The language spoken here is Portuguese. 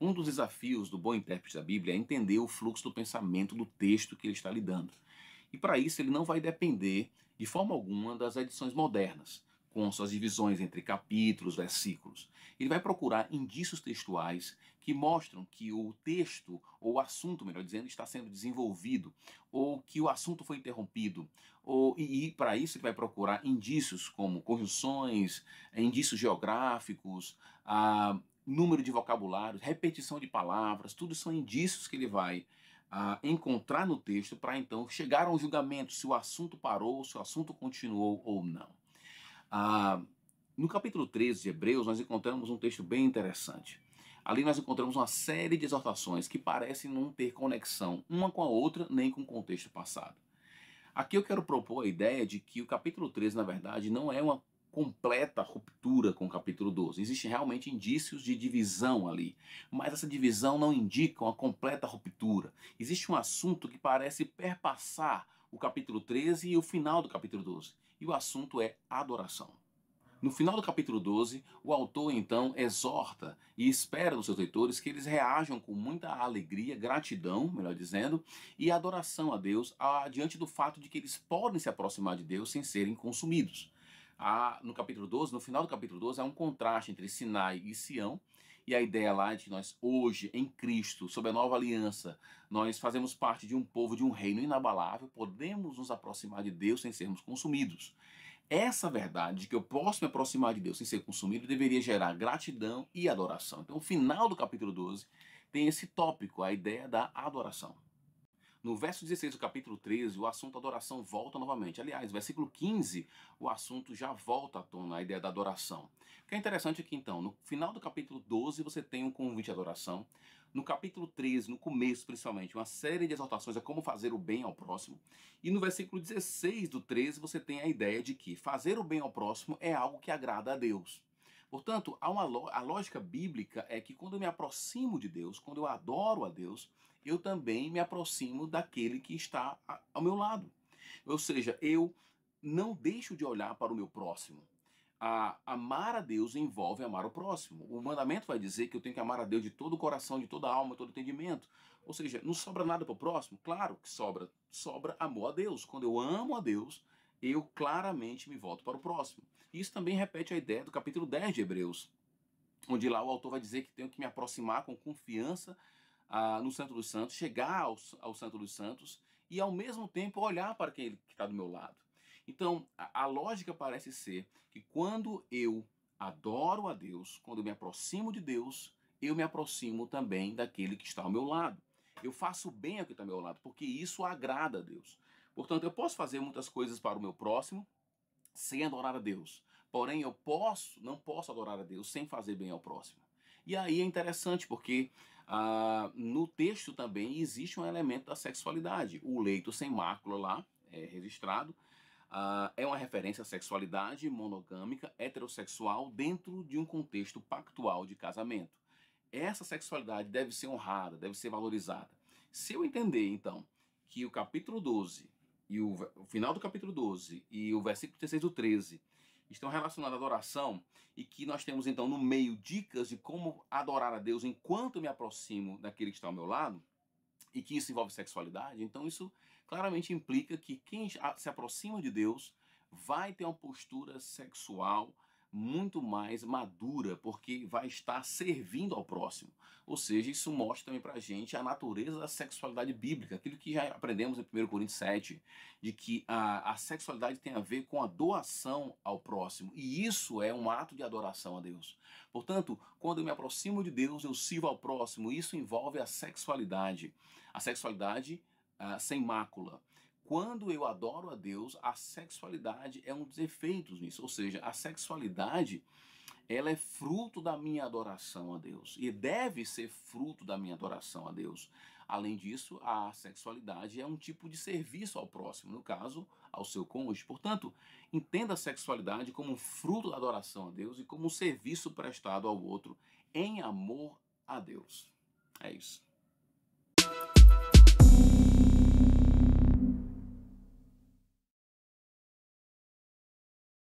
Um dos desafios do bom intérprete da Bíblia é entender o fluxo do pensamento do texto que ele está lidando. E para isso ele não vai depender de forma alguma das edições modernas, com suas divisões entre capítulos, versículos. Ele vai procurar indícios textuais que mostram que o texto, ou o assunto, melhor dizendo, está sendo desenvolvido, ou que o assunto foi interrompido. E para isso ele vai procurar indícios como conjunções, indícios geográficos, número de vocabulários, repetição de palavras, tudo são indícios que ele vai encontrar no texto para então chegar a um julgamento se o assunto parou, se o assunto continuou ou não. No capítulo 13 de Hebreus, nós encontramos um texto bem interessante. Ali nós encontramos uma série de exortações que parecem não ter conexão uma com a outra, nem com o contexto passado. Aqui eu quero propor a ideia de que o capítulo 13, na verdade, não é uma completa ruptura com o capítulo 12. Existem realmente indícios de divisão ali, mas essa divisão não indica uma completa ruptura. Existe um assunto que parece perpassar o capítulo 13 e o final do capítulo 12, e o assunto é adoração. No final do capítulo 12, o autor então exorta e espera dos seus leitores que eles reajam com muita alegria, gratidão, melhor dizendo, e adoração a Deus diante do fato de que eles podem se aproximar de Deus sem serem consumidos. No capítulo 12, no final do capítulo 12, há um contraste entre Sinai e Sião, e a ideia lá de que nós hoje, em Cristo, sob a nova aliança, nós fazemos parte de um povo, de um reino inabalável, podemos nos aproximar de Deus sem sermos consumidos. Essa verdade de que eu posso me aproximar de Deus sem ser consumido deveria gerar gratidão e adoração. Então, o final do capítulo 12 tem esse tópico, a ideia da adoração. No verso 16 do capítulo 13, o assunto adoração volta novamente. Aliás, versículo 15, o assunto já volta à tona, a ideia da adoração. O que é interessante aqui, então, no final do capítulo 12, você tem um convite à adoração. No capítulo 13, no começo principalmente, uma série de exortações a como fazer o bem ao próximo. E no versículo 16 do 13, você tem a ideia de que fazer o bem ao próximo é algo que agrada a Deus. Portanto, a lógica bíblica é que quando eu me aproximo de Deus, quando eu adoro a Deus, eu também me aproximo daquele que está ao meu lado. Ou seja, eu não deixo de olhar para o meu próximo. Amar a Deus envolve amar o próximo. O mandamento vai dizer que eu tenho que amar a Deus de todo o coração, de toda a alma, de todo o entendimento. Ou seja, não sobra nada para o próximo? Claro que sobra. Sobra amor a Deus. Quando eu amo a Deus, eu claramente me volto para o próximo. Isso também repete a ideia do capítulo 10 de Hebreus, onde lá o autor vai dizer que tenho que me aproximar com confiança no Santo dos Santos, chegar ao Santo dos Santos e ao mesmo tempo olhar para aquele que está do meu lado. Então, a lógica parece ser que quando eu adoro a Deus, quando eu me aproximo de Deus, eu me aproximo também daquele que está ao meu lado. Eu faço bem ao que está ao meu lado, porque isso agrada a Deus. Portanto, eu posso fazer muitas coisas para o meu próximo sem adorar a Deus. Porém, eu não posso adorar a Deus sem fazer bem ao próximo. E aí é interessante porque no texto também existe um elemento da sexualidade. O leito sem mácula lá, é registrado, é uma referência à sexualidade monogâmica, heterossexual, dentro de um contexto pactual de casamento. Essa sexualidade deve ser honrada, deve ser valorizada. Se eu entender, então, que o capítulo 12 e o final do capítulo 12 e o versículo 16 do 13 estão relacionados à adoração e que nós temos então no meio dicas de como adorar a Deus enquanto me aproximo daquele que está ao meu lado e que isso envolve sexualidade, então isso claramente implica que quem se aproxima de Deus vai ter uma postura sexual muito mais madura, porque vai estar servindo ao próximo. Ou seja, isso mostra também pra gente a natureza da sexualidade bíblica, aquilo que já aprendemos em 1 Coríntios 7, de que a sexualidade tem a ver com a doação ao próximo, e isso é um ato de adoração a Deus. Portanto, quando eu me aproximo de Deus, eu sirvo ao próximo, isso envolve a sexualidade sem mácula. Quando eu adoro a Deus, a sexualidade é um dos efeitos nisso, ou seja, a sexualidade ela é fruto da minha adoração a Deus e deve ser fruto da minha adoração a Deus. Além disso, a sexualidade é um tipo de serviço ao próximo, no caso, ao seu cônjuge. Portanto, entenda a sexualidade como um fruto da adoração a Deus e como um serviço prestado ao outro em amor a Deus. É isso.